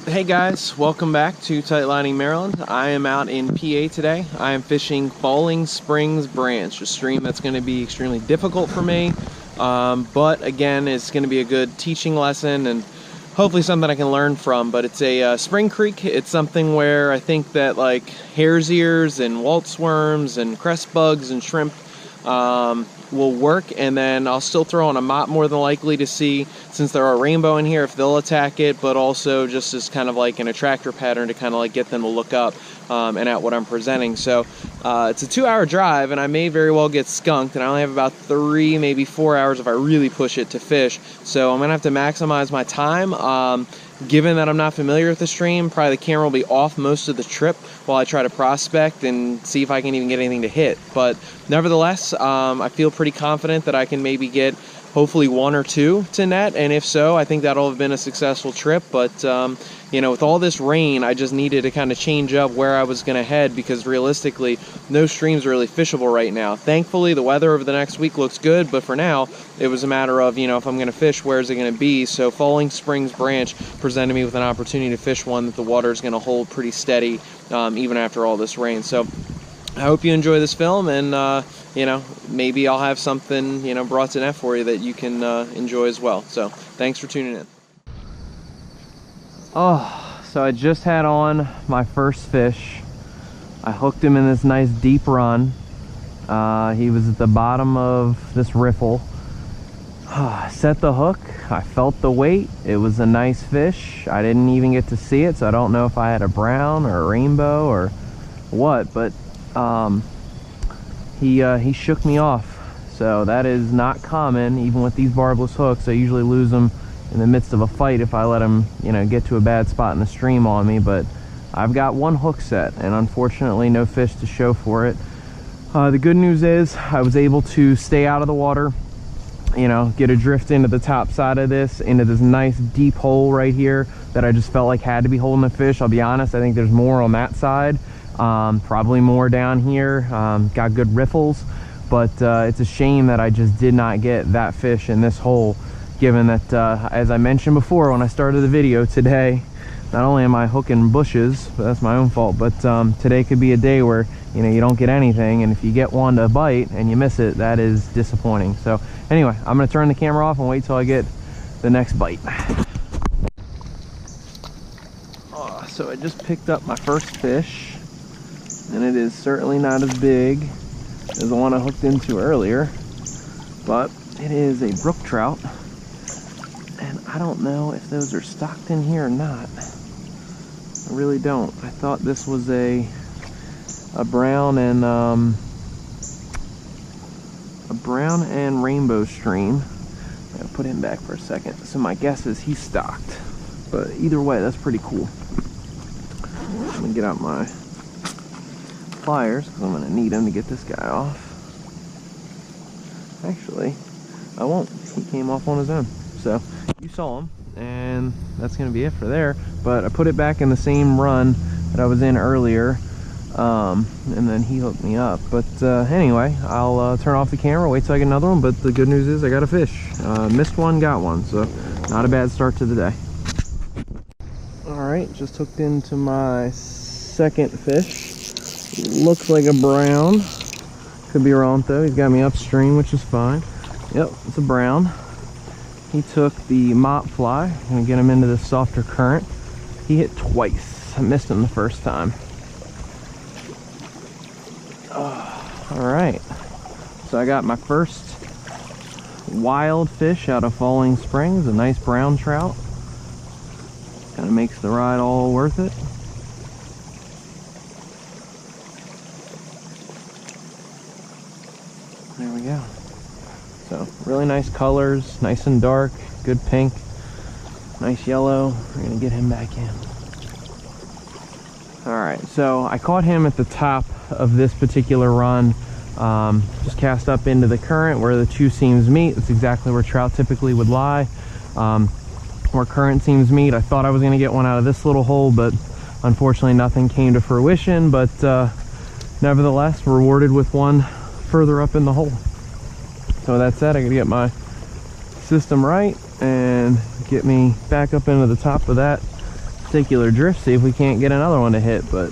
Hey guys, welcome back to Tight Lining, Maryland. I am out in PA today. I am fishing Falling Springs Branch, a stream that's going to be extremely difficult for me, but again, it's going to be a good teaching lesson and hopefully something I can learn from. But it's a spring creek. It's something where I think that like hare's ears and waltz worms and crest bugs and shrimp will work, and then I'll still throw on a mop more than likely to see, since there are rainbow in here, if they'll attack it, but also just as kind of like an attractor pattern to kind of like get them to look up and at what I'm presenting. So it's a 2-hour drive, and I may very well get skunked, and I only have about 3, maybe 4 hours if I really push it to fish. So I'm gonna have to maximize my time. Given that I'm not familiar with the stream, probably the camera will be off most of the trip while I try to prospect and see if I can even get anything to hit. But nevertheless, I feel pretty confident that I can maybe get hopefully 1 or 2 to net, and if so, I think that'll have been a successful trip. But you know, with all this rain, I just needed to kind of change up where I was going to head, because realistically, no streams are really fishable right now. Thankfully, the weather over the next week looks good, but for now, it was a matter of, you know, if I'm going to fish, where's it going to be? So Falling Springs Branch presented me with an opportunity to fish one that the water is going to hold pretty steady even after all this rain. So I hope you enjoy this film, and you know, maybe I'll have something, you know, brought to net for you that you can enjoy as well. So thanks for tuning in. Oh, so I just had on my first fish. I hooked him in this nice deep run. He was at the bottom of this riffle. Set the hook, I felt the weight. It was a nice fish. I didn't even get to see it, so I don't know if I had a brown or a rainbow or what, but he shook me off. So that is not common, even with these barbless hooks. I usually lose them in the midst of a fight if I let them, you know, get to a bad spot in the stream on me. But I've got one hook set, and unfortunately no fish to show for it. The good news is I was able to stay out of the water, you know, get a drift into the top side of this, into this nice deep hole right here that I just felt like had to be holding the fish. I'll be honest, I think there's more on that side, probably more down here. Got good riffles, but it's a shame that I just did not get that fish in this hole, given that as I mentioned before when I started the video today, not only am I hooking bushes, but that's my own fault, but today could be a day where, you know, you don't get anything, and if you get one to bite and you miss it, that is disappointing. So anyway, I'm gonna turn the camera off and wait till I get the next bite. Oh, so I just picked up my first fish, and it is certainly not as big as the one I hooked into earlier, but it is a brook trout, and I don't know if those are stocked in here or not. I really don't. I thought this was a brown and rainbow stream. I gotta put him back for a second. So my guess is he's stocked, but either way, that's pretty cool. I'm gonna get out my pliers because I'm gonna need them to get this guy off. Actually, I won't. He came off on his own. So you saw him, and that's gonna be it for there. But I put it back in the same run that I was in earlier, and then he hooked me up. But anyway, I'll turn off the camera, wait till I get another one. But the good news is I got a fish. Missed one, got one, so not a bad start to the day. All right, just hooked into my second fish. Looks like a brown, could be wrong though. He's got me upstream, which is fine. Yep, it's a brown. He took the mop fly. I'm gonna get him into the softer current. He hit twice. I missed him the first time. All right, so I got my first wild fish out of Falling Springs, a nice brown trout. Kind of makes the ride all worth it. There we go. So really nice colors, nice and dark, good pink, nice yellow. We're gonna get him back in. All right, so I caught him at the top of this particular run. Just cast up into the current where the two seams meet. That's exactly where trout typically would lie. Where current seams meet. I thought I was gonna get one out of this little hole, but unfortunately nothing came to fruition. But nevertheless, rewarded with one further up in the hole. So with that said, I gotta get my system right and get me back up into the top of that particular drift, see if we can't get another one to hit, but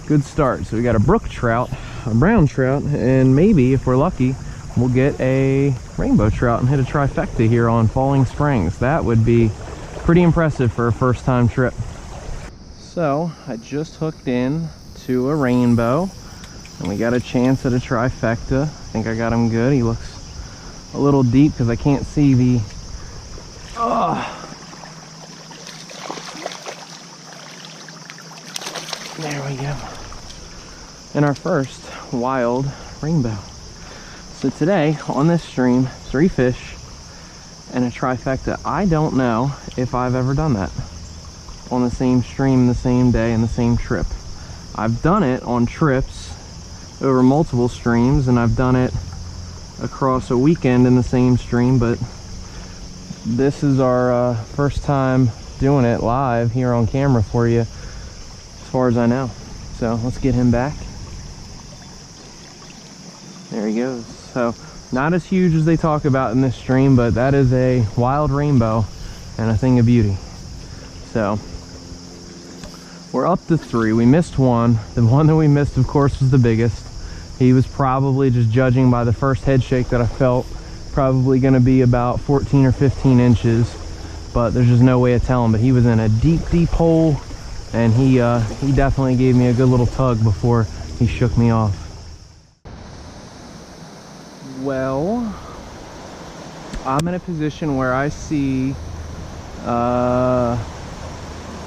good start. So we got a brook trout, a brown trout, and maybe if we're lucky we'll get a rainbow trout and hit a trifecta here on Falling Springs. That would be pretty impressive for a first time trip. So I just hooked in to a rainbow and we got a chance at a trifecta. I think I got him good. He looks a little deep because I can't see the there we go. And our first wild rainbow. So today on this stream, 3 fish and a trifecta. I don't know if I've ever done that on the same stream, the same day, and the same trip. I've done it on trips over multiple streams, and I've done it across a weekend in the same stream, but this is our first time doing it live here on camera for you, as far as I know. So let's get him back. There he goes. So not as huge as they talk about in this stream, but that is a wild rainbow and a thing of beauty. So we're up to 3. We missed one. The one that we missed, of course, was the biggest. He was probably, just judging by the first head shake that I felt, probably going to be about 14 or 15 inches, but there's just no way of telling. But he was in a deep hole, and he definitely gave me a good little tug before he shook me off. Well, I'm in a position where I see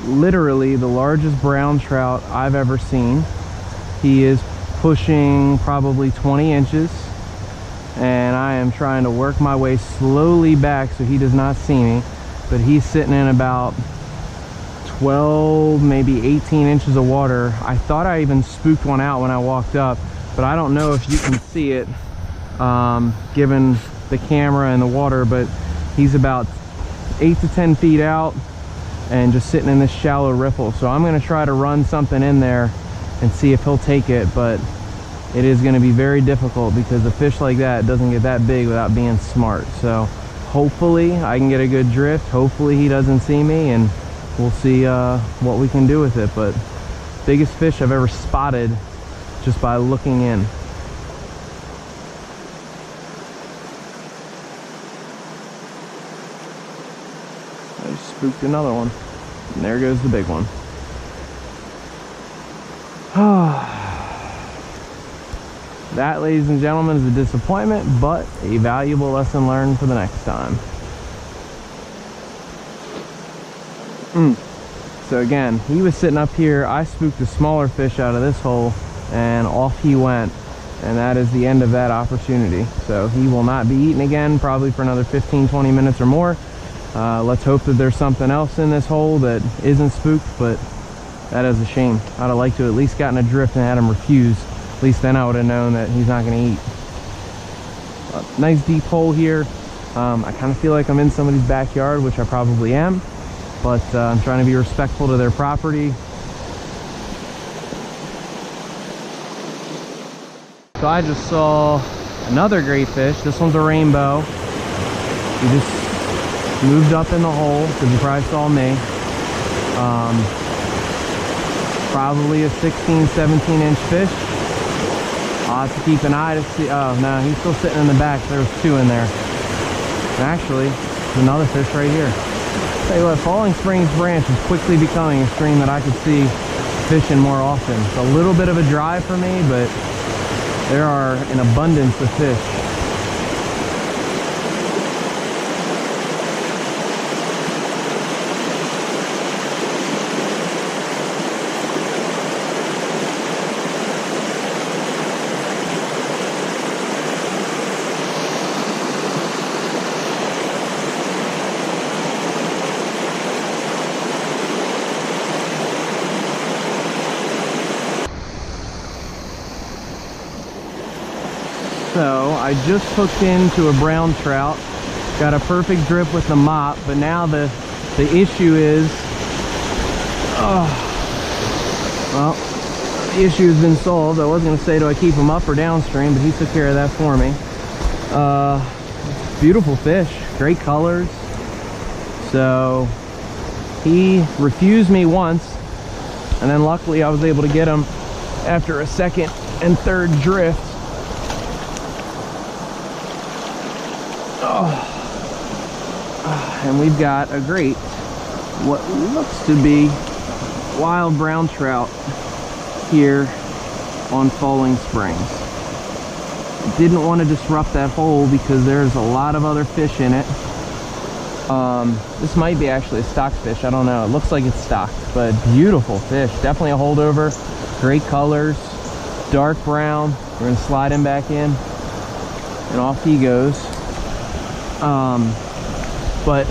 literally the largest brown trout I've ever seen. He is pushing probably 20 inches, and I am trying to work my way slowly back so he does not see me, but he's sitting in about 12, maybe 18 inches of water. I thought I even spooked one out when I walked up, but I don't know if you can see it given the camera and the water, but he's about 8 to 10 feet out and just sitting in this shallow riffle. So I'm going to try to run something in there and see if he'll take it, but it is going to be very difficult because a fish like that doesn't get that big without being smart. So hopefully I can get a good drift. Hopefully he doesn't see me, and we'll see what we can do with it. But biggest fish I've ever spotted just by looking in. I spooked another one, and there goes the big one. That, ladies and gentlemen, is a disappointment, but a valuable lesson learned for the next time. So again, he was sitting up here. I spooked a smaller fish out of this hole, and off he went, and that is the end of that opportunity. So he will not be eaten again, probably for another 15-20 minutes or more. Let's hope that there's something else in this hole that isn't spooked, but that is a shame. I'd have liked to at least gotten a drift and had him refuse. At least then I would have known that he's not going to eat. Nice deep hole here. I kind of feel like I'm in somebody's backyard, which I probably am, but I'm trying to be respectful to their property. So I just saw another great fish. This one's a rainbow. He just moved up in the hole because you probably saw me. Probably a 16, 17 inch fish. I'll have to keep an eye to see. Oh no, he's still sitting in the back. There was 2 in there. And actually, there's another fish right here. Tell you what, Falling Springs Branch is quickly becoming a stream that I could see fishing more often. It's a little bit of a drive for me, but there are an abundance of fish. So I just hooked into a brown trout, got a perfect drip with the mop, but now the issue is, well, the issue has been solved. I was going to say, do I keep him up or downstream, but he took care of that for me. Beautiful fish, great colors. So He refused me once, and then luckily I was able to get him after a second and third drift. And we've got a great, what looks to be wild brown trout here on Falling Springs. Didn't want to disrupt that hole because there's a lot of other fish in it. This might be actually a stock fish, I don't know. It looks like it's stocked, but beautiful fish. Definitely a holdover. Great colors, dark brown. We're gonna slide him back in, and off he goes. But,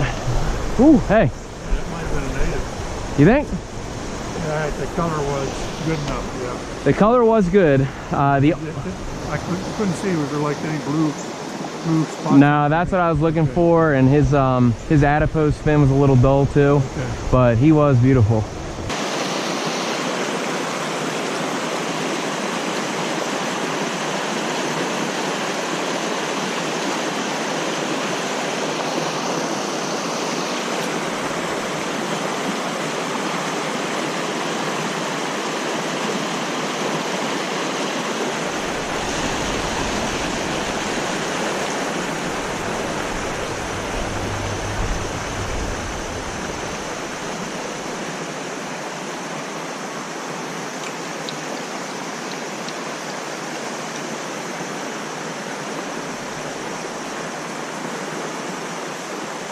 ooh, hey. That might have been a native. You think? Yeah, the color was good enough, yeah. The color was good. I couldn't see, was there like any blue spots? No, that's what I was looking for, and his adipose fin was a little dull too, but he was beautiful.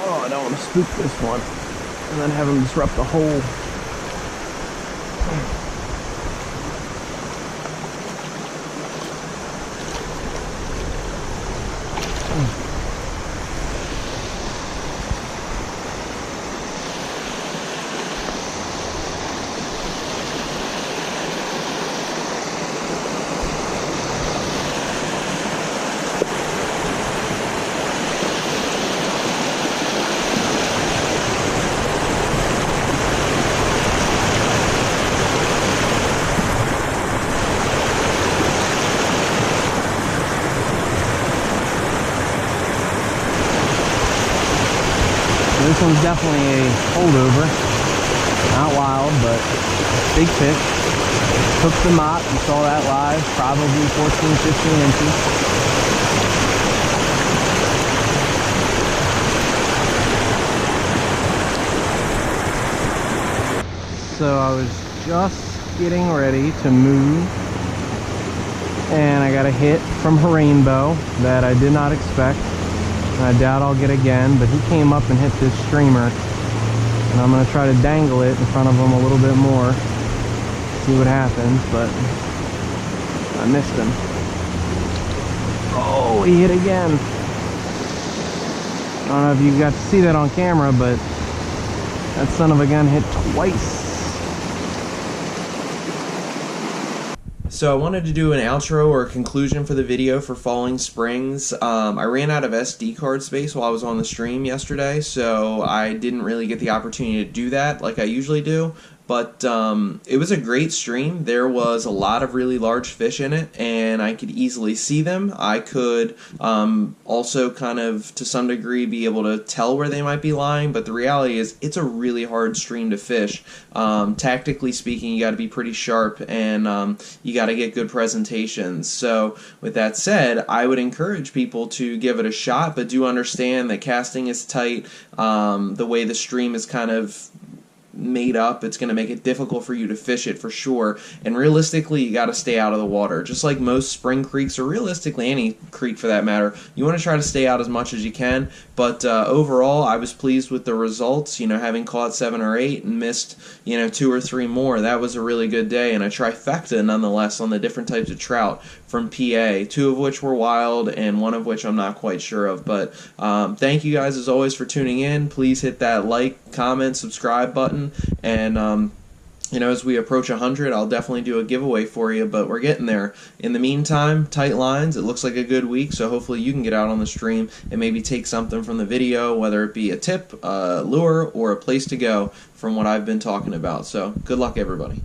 Oh, I don't want to spook this one and then have him disrupt the hole. This one's definitely a holdover. Not wild, but big fish. Hooked the mott, you saw that live, probably 14, 15 inches. So I was just getting ready to move, and I got a hit from a rainbow that I did not expect. I doubt I'll get again, but he came up and hit this streamer, and I'm going to try to dangle it in front of him a little bit more, see what happens, but I missed him. Oh, he hit again. I don't know if you got to see that on camera, but that son of a gun hit twice. So I wanted to do an outro or a conclusion for the video for Falling Springs. I ran out of SD card space while I was on the stream yesterday, so I didn't really get the opportunity to do that like I usually do. But it was a great stream. There was a lot of really large fish in it, and I could easily see them. I could also kind of, to some degree, be able to tell where they might be lying, but the reality is it's a really hard stream to fish. Tactically speaking, you got to be pretty sharp, and you got to get good presentations. So with that said, I would encourage people to give it a shot, but do understand that casting is tight. The way the stream is kind of made up, it's going to make it difficult for you to fish it for sure, and realistically you got to stay out of the water. Just like most spring creeks, or realistically any creek for that matter, you want to try to stay out as much as you can. But overall I was pleased with the results. You know, having caught 7 or 8 and missed 2 or 3 more, that was a really good day, and a trifecta nonetheless on the different types of trout from PA, 2 of which were wild and 1 of which I'm not quite sure of. But thank you guys as always for tuning in. Please hit that like, comment, subscribe button, and as we approach 100, I'll definitely do a giveaway for you, but we're getting there. In the meantime, tight lines. It looks like a good week, so hopefully you can get out on the stream and maybe take something from the video, whether it be a tip, a lure, or a place to go from what I've been talking about. So good luck, everybody.